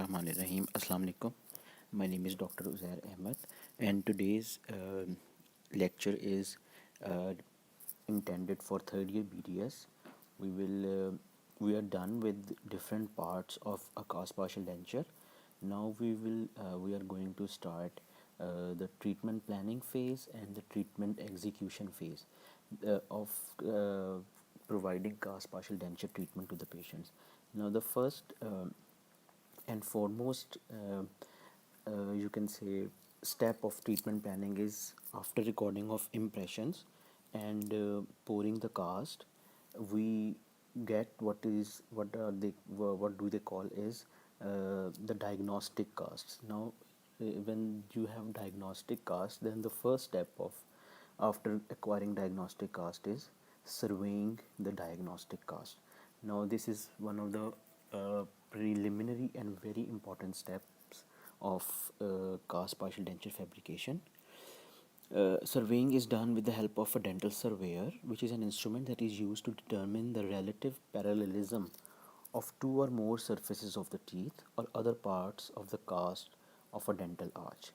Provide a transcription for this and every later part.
Rahim. Assalamu alaikum. My name is Dr. Uzair Ahmed, and today's lecture is uh, intended for third year BDS. We are done with different parts of a cast partial denture. Now we are going to start the treatment planning phase and the treatment execution phase of providing cast partial denture treatment to the patients. Now the first and foremost you can say step of treatment planning is after recording of impressions and pouring the cast, we get what do they call is the diagnostic casts. Now when you have diagnostic cast, then the first step of after acquiring diagnostic cast is surveying the diagnostic cast. Now this is one of the preliminary and very important steps of cast partial denture fabrication. Surveying is done with the help of a dental surveyor, which is an instrument that is used to determine the relative parallelism of two or more surfaces of the teeth or other parts of the cast of a dental arch.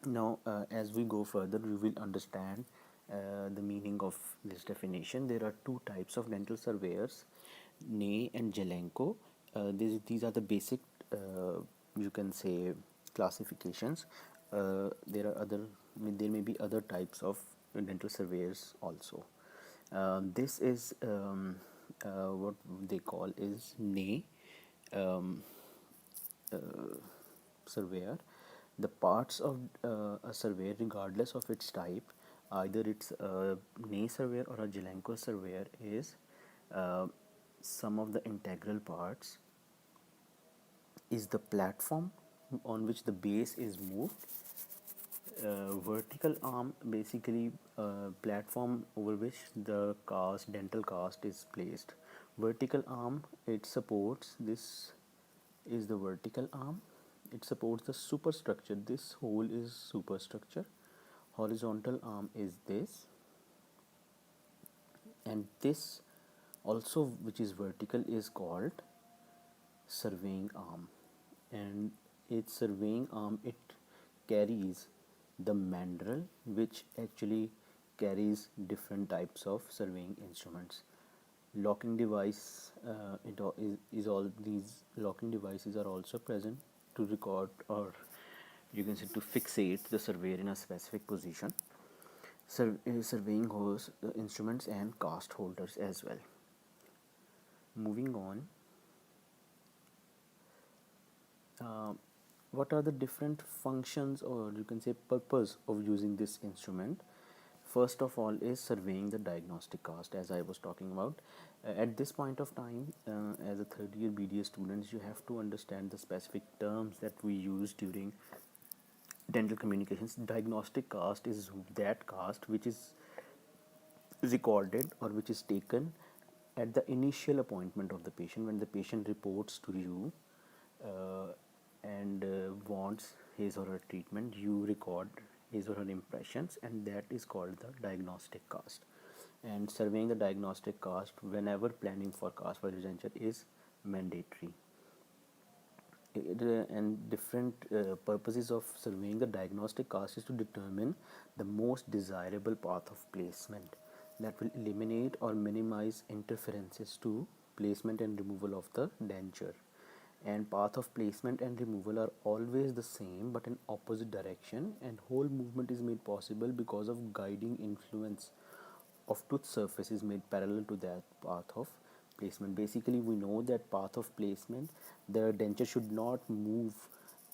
Now, as we go further, we will understand the meaning of this definition. There are two types of dental surveyors, Ney and Jelenko. These are the basic, you can say, classifications. There may be other types of dental surveyors also. This is what they call is Ney. Um, Surveyor. The parts of a surveyor, regardless of its type, either it's a Ney surveyor or a Jelenko surveyor, is uh, some of the integral parts is the platform on which the base is moved. Vertical arm, basically platform over which the dental cast is placed. Vertical arm, it supports, this is the vertical arm, it supports the superstructure. This hole is superstructure. Horizontal arm is this, and this also, which is vertical, is called surveying arm. And its surveying arm, it carries the mandrel, which actually carries different types of surveying instruments. Locking device, is all these locking devices are also present to record, or you can say to fixate the surveyor in a specific position. Surveying hose, instruments and cast holders as well. Moving on, uh, what are the different functions, or you can say purpose of using this instrument? First of all is surveying the diagnostic cast, as I was talking about. At this point of time, as a third year BDS students, you have to understand the specific terms that we use during dental communications. Diagnostic cast is that cast which is recorded or which is taken at the initial appointment of the patient, when the patient reports to you uh, and wants his or her treatment. You record his or her impressions, and that is called the diagnostic cast. And surveying the diagnostic cast whenever planning for cast for denture is mandatory. And different purposes of surveying the diagnostic cast is to determine the most desirable path of placement that will eliminate or minimize interferences to placement and removal of the denture. And path of placement and removal are always the same but in opposite direction, and whole movement is made possible because of guiding influence of tooth surface is made parallel to that path of placement. Basically, we know that path of placement, the denture should not move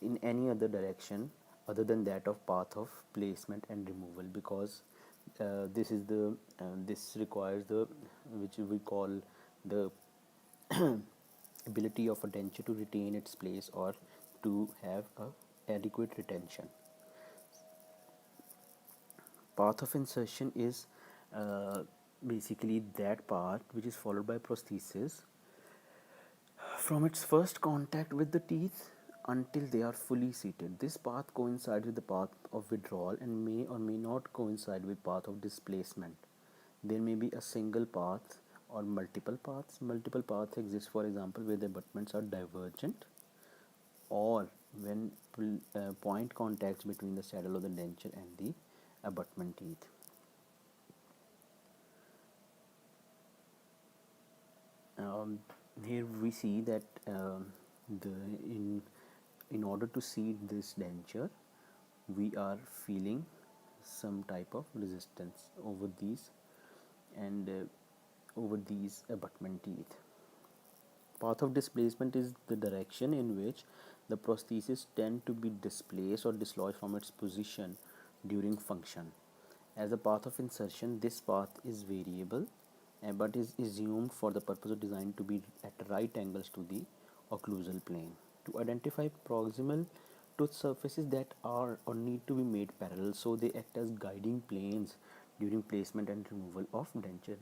in any other direction other than that of path of placement and removal, because this requires the, which we call the ability of a denture to retain its place or to have a adequate retention. Path of insertion is basically that path which is followed by prosthesis from its first contact with the teeth until they are fully seated. This path coincides with the path of withdrawal and may or may not coincide with path of displacement. There may be a single path or multiple paths. Multiple paths exist, for example, where the abutments are divergent. or when point contacts between the saddle of the denture and the abutment teeth. Um, Here we see that the in order to seed this denture, we are feeling some type of resistance over these and over these abutment teeth. Path of displacement is the direction in which the prosthesis tend to be displaced or dislodged from its position during function. As a path of insertion, this path is variable but is assumed for the purpose of design to be at right angles to the occlusal plane. To identify proximal tooth surfaces that are or need to be made parallel, so they act as guiding planes during placement and removal of denture.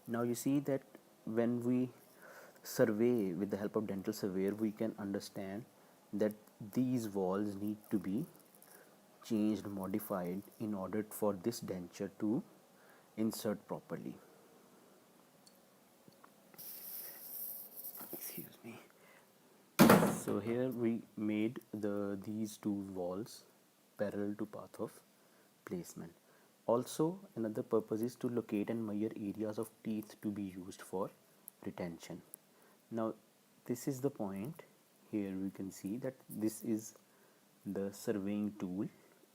Now you see that when we survey with the help of dental surveyor, we can understand that these walls need to be changed, modified in order for this denture to insert properly. Excuse me. So here we made these two walls parallel to path of placement. Also, another purpose is to locate and measure areas of teeth to be used for retention. Now this is the point. Here we can see that this is the surveying tool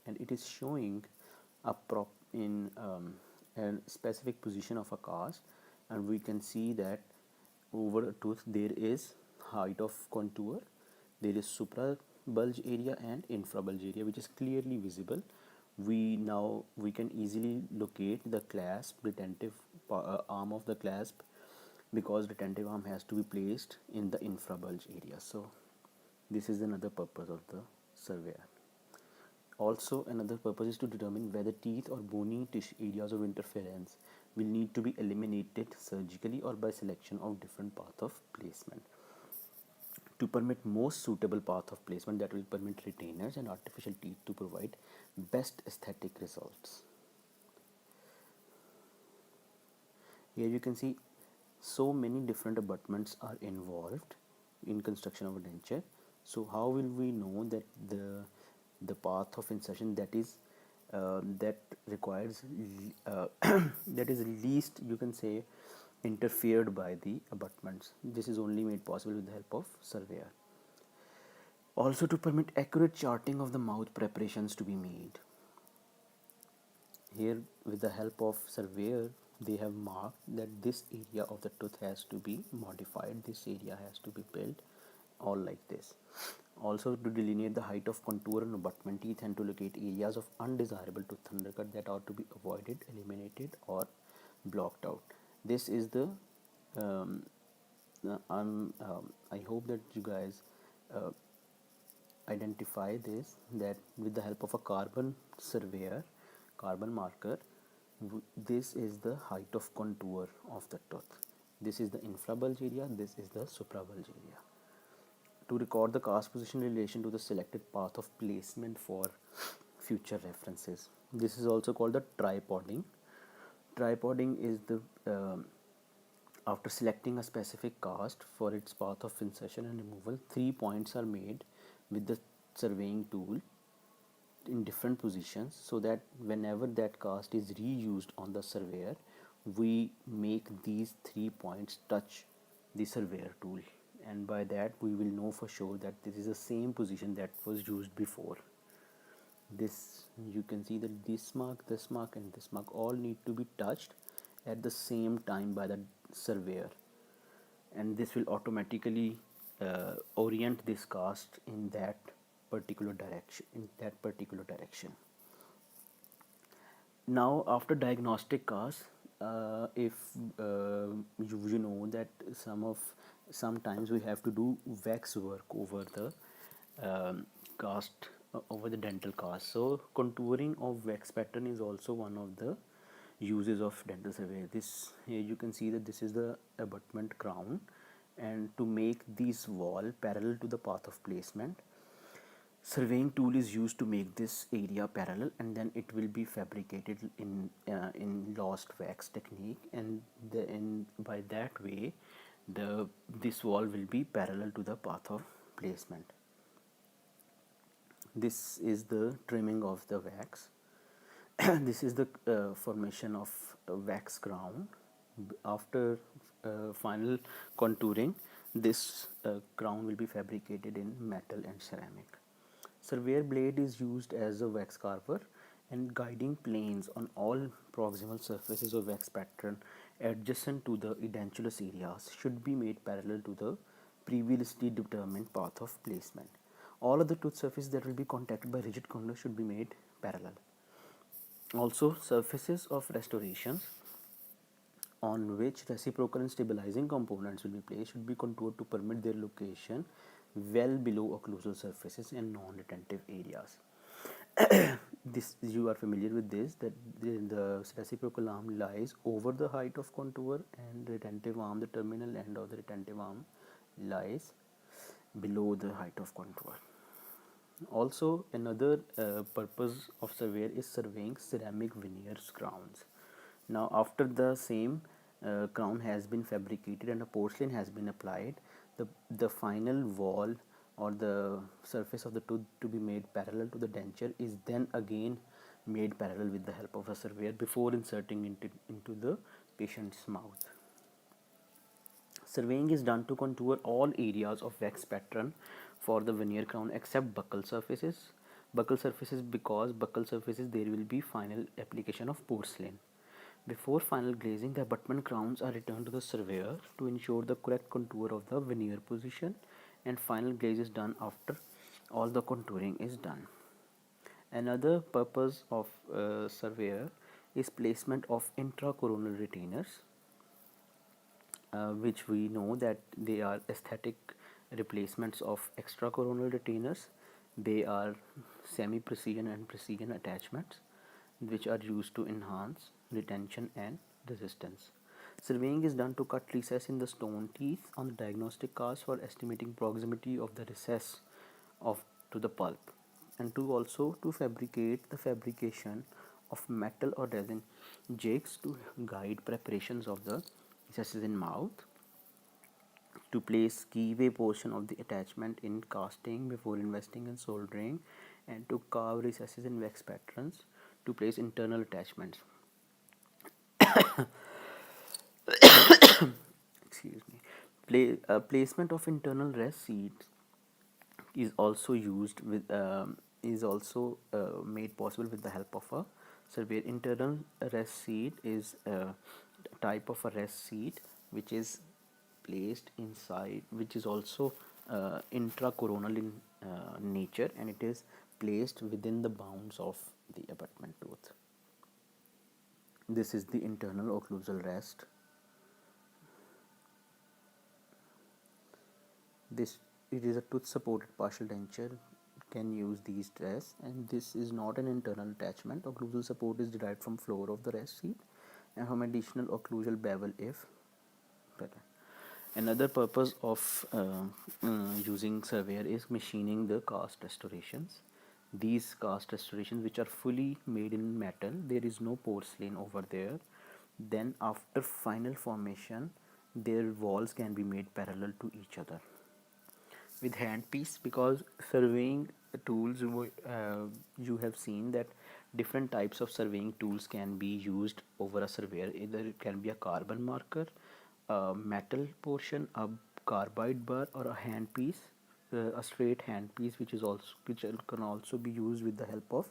and it is showing a prop in a specific position of a cast, and we can see that over a tooth there is height of contour, there is supra bulge area and infra bulge area which is clearly visible. We can easily locate the clasp retentive arm of the clasp, because retentive arm has to be placed in the infra bulge area. So this is another purpose of the surveyor. Also, another purpose is to determine whether teeth or bony tissue areas of interference will need to be eliminated surgically or by selection of different path of placement. To permit most suitable path of placement that will permit retainers and artificial teeth to provide best aesthetic results. Here you can see so many different abutments are involved in construction of a denture. So how will we know that the path of insertion that is that requires that is least, you can say, interfered by the abutments? This is only made possible with the help of surveyor. Also, to permit accurate charting of the mouth preparations to be made. Here with the help of surveyor, they have marked that this area of the tooth has to be modified, this area has to be built, all like this. Also to delineate the height of contour and abutment teeth and to locate areas of undesirable tooth undercut that are to be avoided, eliminated or blocked out. This is the I hope that you guys uh, identify this, that with the help of a carbon surveyor, carbon marker, this is the height of contour of the tooth, this is the infrabulge area, this is the suprabulge area. To record the cast position in relation to the selected path of placement for future references. This is also called the tripoding. Tripoding is the after selecting a specific cast for its path of insertion and removal, 3 points are made with the surveying tool in different positions, so that whenever that cast is reused on the surveyor, we make these 3 points touch the surveyor tool, and by that we will know for sure that this is the same position that was used before. This, you can see that this mark and this mark all need to be touched at the same time by the surveyor, and this will automatically orient this cast in that particular direction. Now after diagnostic cast, if you know that sometimes we have to do wax work over the cast, over the dental cast. So contouring of wax pattern is also one of the uses of dental survey. This, here you can see that this is the abutment crown, and to make this wall parallel to the path of placement, surveying tool is used to make this area parallel, and then it will be fabricated in lost wax technique, and by that way this wall will be parallel to the path of placement. This is the trimming of the wax. This is the formation of a wax crown. After final contouring, this crown will be fabricated in metal and ceramic. Surveyor blade is used as a wax carver, and guiding planes on all proximal surfaces of wax pattern adjacent to the edentulous areas should be made parallel to the previously determined path of placement. All other tooth surfaces that will be contacted by rigid corners should be made parallel. Also, surfaces of restorations on which reciprocal and stabilizing components will be placed should be contoured to permit their location well below occlusal surfaces and non-retentive areas. This, you are familiar with this, that the reciprocal arm lies over the height of contour, and retentive arm, the terminal end of the retentive arm, lies below the height of contour. Also, another purpose of surveyor is surveying ceramic veneers crowns. Now, after the same crown has been fabricated and a porcelain has been applied, the final wall or the surface of the tooth to be made parallel to the denture is then again made parallel with the help of a surveyor before inserting into the patient's mouth. Surveying is done to contour all areas of wax pattern for the veneer crown except buccal surfaces. Buccal surfaces, because buccal surfaces there will be final application of porcelain. Before final glazing, the abutment crowns are returned to the surveyor to ensure the correct contour of the veneer position, and final glaze is done after all the contouring is done. Another purpose of surveyor is placement of intracoronal retainers, which we know that they are aesthetic replacements of extracoronal retainers. They are semi-precision and precision attachments which are used to enhance retention and resistance. Surveying is done to cut recess in the stone teeth on the diagnostic cast for estimating proximity of the recess of to the pulp, and to also to fabricate the fabrication of metal or resin jigs to guide preparations of the recesses in mouth, to place keyway portion of the attachment in casting before investing in soldering, and to carve recesses in wax patterns to place internal attachments. Excuse me. Placement of internal rest seats is also used with is also made possible with the help of a surveyor. Internal rest seat is a type of a rest seat which is placed inside, which is also intracoronal in nature, and it is placed within the bounds of the abutment tooth. This is the internal occlusal rest. This, it is a tooth supported partial denture, can use these rests, and this is not an internal attachment. Occlusal support is derived from floor of the rest seat and from additional occlusal bevel if better. Another purpose of using surveyor is machining the cast restorations. These cast restorations, which are fully made in metal, there is no porcelain over there. Then after final formation, their walls can be made parallel to each other with handpiece, because surveying tools, you have seen that different types of surveying tools can be used over a surveyor. Either it can be a carbon marker, a metal portion, a carbide bar, or a handpiece, a straight handpiece, which can also be used with the help of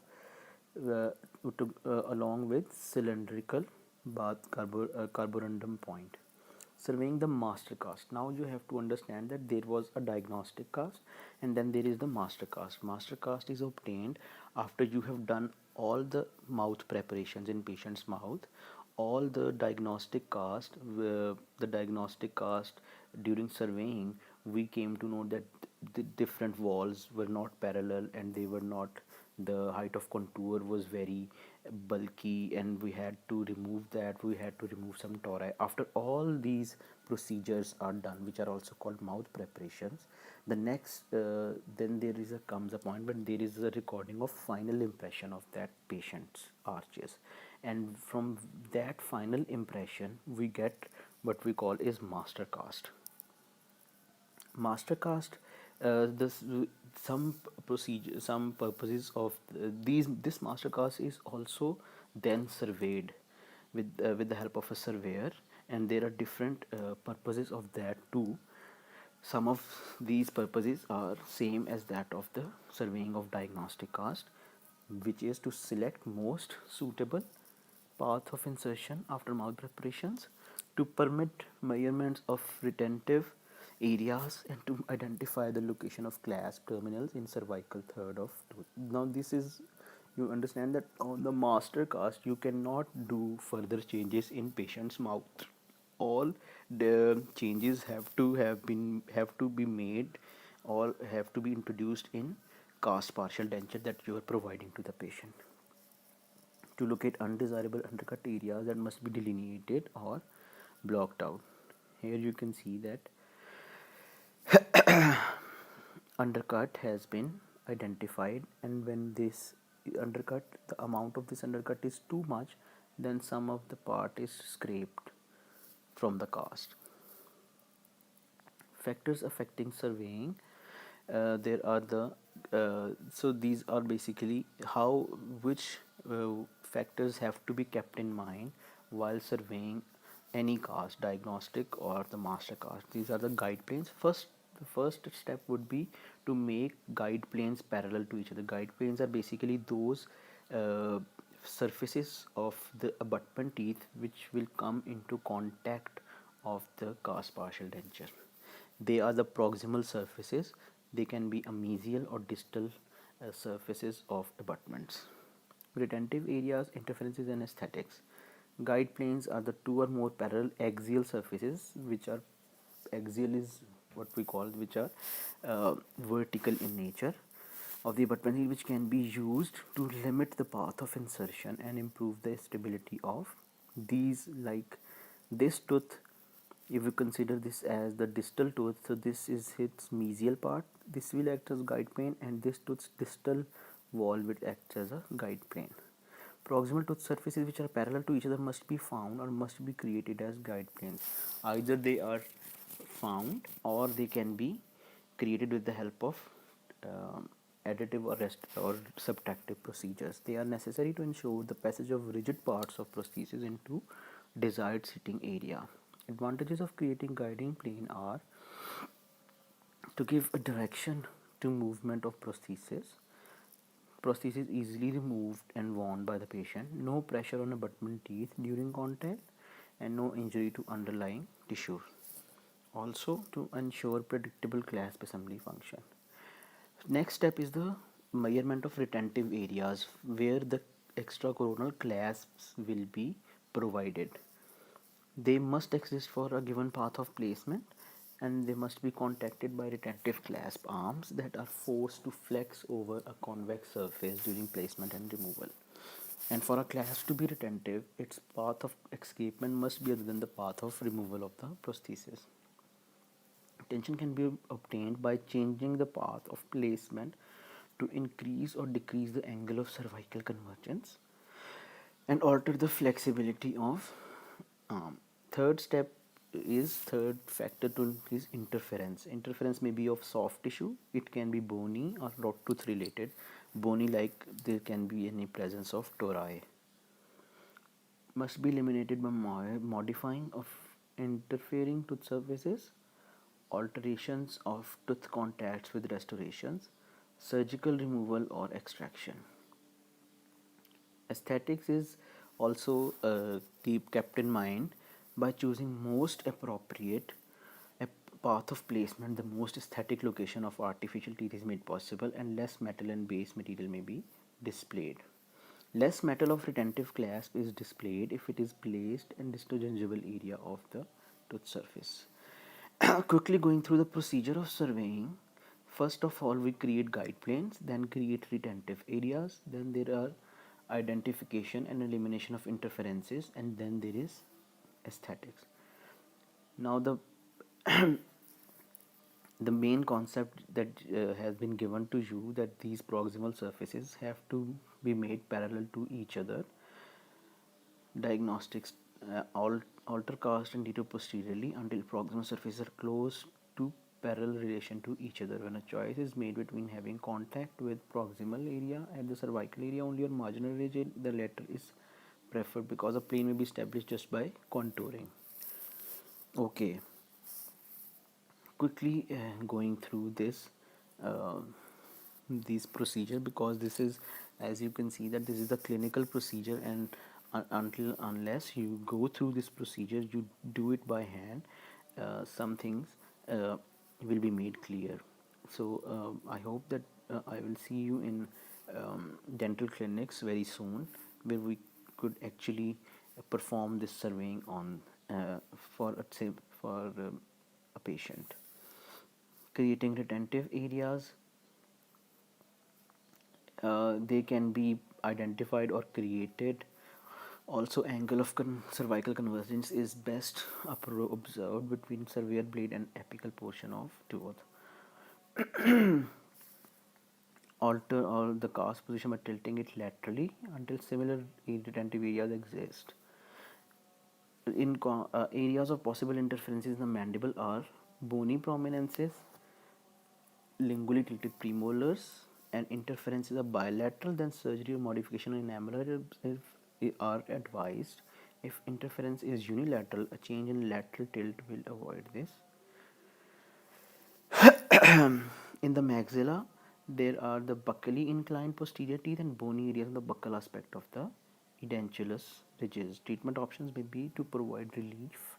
along with cylindrical bath carborundum point. Surveying the master cast. Now you have to understand that there was a diagnostic cast and then there is the master cast. Master cast is obtained after you have done all the mouth preparations in patient's mouth. All the diagnostic cast, during surveying, we came to know that the different walls were not parallel, and they were not, the height of contour was very bulky, and we had to remove that. We had to remove some tori. After all these procedures are done, which are also called mouth preparations, the next then there is a comes a point when there is a recording of final impression of that patient's arches, and from that final impression we get what we call is master cast. Master cast, this some purposes of this master cast is also then surveyed with the help of a surveyor, and there are different purposes of that too. Some of these purposes are same as that of the surveying of diagnostic cast, which is to select most suitable path of insertion after mouth preparations, to permit measurements of retentive areas, and to identify the location of clasp terminals in cervical third of tooth. Now this is, you understand that on the master cast you cannot do further changes in patient's mouth. All the changes have to be made or have to be introduced in cast partial denture that you are providing to the patient. To locate undesirable undercut areas that must be delineated or blocked out. Here you can see that undercut has been identified, and when this undercut, the amount of this undercut is too much, then some of the part is scraped from the cast. Factors affecting surveying, there are the so these are basically how which factors have to be kept in mind while surveying any cast, diagnostic or the master cast. These are the guide planes. The first step would be to make guide planes parallel to each other. Guide planes are basically those uh, surfaces of the abutment teeth which will come into contact of the cast partial denture. They are the proximal surfaces. They can be a mesial or distal surfaces of abutments. Retentive areas, interferences, and aesthetics. Guide planes are the two or more parallel axial surfaces, which are axial is what we call, which are vertical in nature of the abutment, which can be used to limit the path of insertion and improve the stability of these, like this tooth. If you consider this as the distal tooth, so this is its mesial part, this will act as guide plane, and this tooth's distal wall will act as a guide plane. Proximal tooth surfaces which are parallel to each other must be found or must be created as guide planes. Either they are found or they can be created with the help of additive or subtractive procedures. They are necessary to ensure the passage of rigid parts of prosthesis into desired sitting area. Advantages of creating guiding plane are to give a direction to movement of prosthesis. Prosthesis easily removed and worn by the patient. No pressure on abutment teeth during contact, and no injury to underlying tissue. Also to ensure predictable clasp assembly function. Next step is the measurement of retentive areas where the extracoronal clasps will be provided. They must exist for a given path of placement, and they must be contacted by retentive clasp arms that are forced to flex over a convex surface during placement and removal. And for a clasp to be retentive, its path of escapement must be other than the path of removal of the prosthesis. Tension can be obtained by changing the path of placement to increase or decrease the angle of cervical convergence and alter the flexibility of arm. Third factor to increase interference. Interference may be of soft tissue, it can be bony or rot tooth related. Bony, like there can be any presence of tori. Must be eliminated by modifying of interfering tooth surfaces, alterations of tooth contacts with restorations, surgical removal or extraction. Aesthetics is also kept in mind by choosing most appropriate path of placement. The most aesthetic location of artificial teeth is made possible, and less metal and base material may be displayed. Less metal of retentive clasp is displayed if it is placed in distogingival area of the tooth surface. Quickly going through the procedure of surveying. First of all, we create guide planes, then create retentive areas, then there are identification and elimination of interferences, and then there is aesthetics. Now the main concept that has been given to you, that these proximal surfaces have to be made parallel to each other. Diagnostics, alter cast and detour posteriorly until proximal surfaces are close to parallel relation to each other. When a choice is made between having contact with proximal area at the cervical area only or marginal region, the latter is preferred because a plane may be established just by contouring. Okay, quickly going through this uh, these procedure, because this is, as you can see, that this is the clinical procedure, and until unless you go through this procedure, you do it by hand, some things uh, will be made clear. So I hope that I will see you in dental clinics very soon, where we could actually perform this surveying on for a a patient. Creating retentive areas, they can be identified or created. Also, angle of cervical convergence is best observed between cervical blade and apical portion of tooth. Alter all the cast position by tilting it laterally until similar retentive areas exist. In areas of possible interferences in the mandible are bony prominences, lingually tilted premolars, and interferences are bilateral, then surgery or modification in enameler are advised. If interference is unilateral, a change in lateral tilt will avoid this. In the maxilla, there are the buccally inclined posterior teeth and bony areas in the buccal aspect of the edentulous ridges. Treatment options may be to provide relief,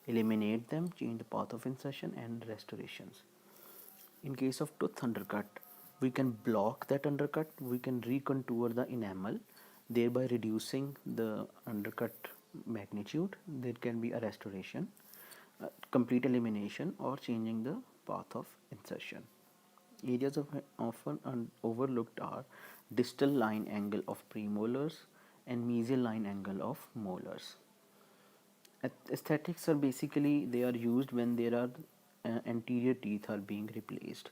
eliminate them, change the path of insertion, and restorations. In case of tooth undercut, we can block that undercut, we can recontour the enamel, thereby reducing the undercut magnitude. There can be a restoration, complete elimination, or changing the path of insertion. Areas of often overlooked are distal line angle of premolars and mesial line angle of molars. Aesthetics are basically, they are used when there are anterior teeth are being replaced.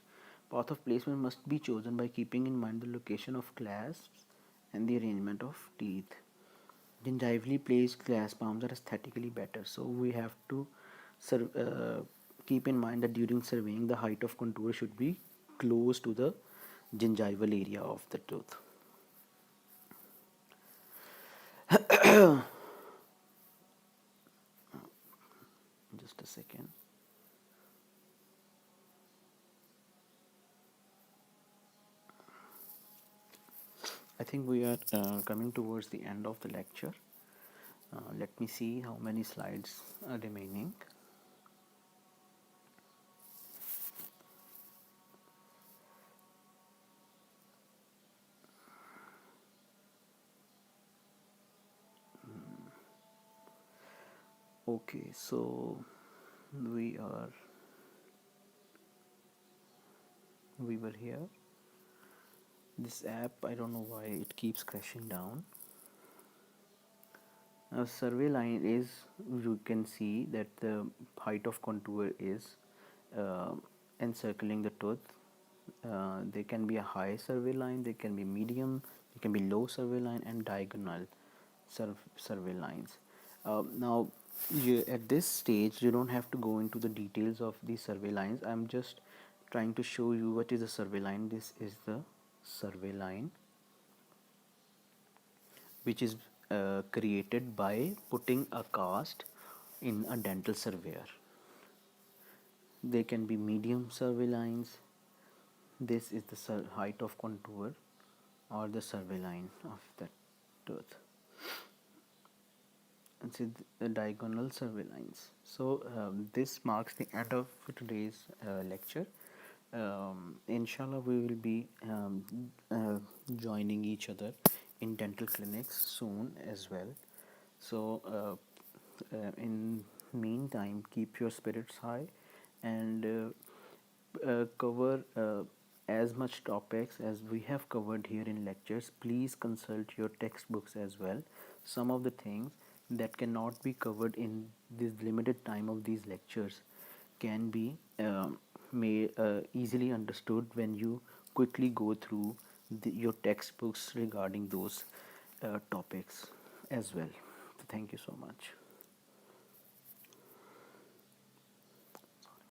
Path of placement must be chosen by keeping in mind the location of clasps and the arrangement of teeth. Gingivally placed clasp palms are aesthetically better, so we have to keep in mind that during surveying, the height of contour should be close to the gingival area of the tooth. Just a second. I think we are coming towards the end of the lecture. Let me see how many slides are remaining. Okay, so we were here. This app, I don't know why it keeps crashing down. Now, survey line is, you can see that the height of contour is encircling the tooth. There can be a high survey line, there can be medium, there can be low survey line, and diagonal survey lines. Now, at this stage, you don't have to go into the details of the survey lines. I'm just trying to show you what is a survey line. This is the survey line, which is created by putting a cast in a dental surveyor. They can be medium survey lines. This is the height of contour or the survey line of that tooth. And see the diagonal survey lines. So this marks the end of today's lecture. Inshallah, we will be joining each other in dental clinics soon as well. So in meantime, keep your spirits high and cover as much topics as we have covered here in lectures. Please consult your textbooks as well. Some of the things that cannot be covered in this limited time of these lectures can be easily understood when you quickly go through your textbooks regarding those topics as well. Thank you so much.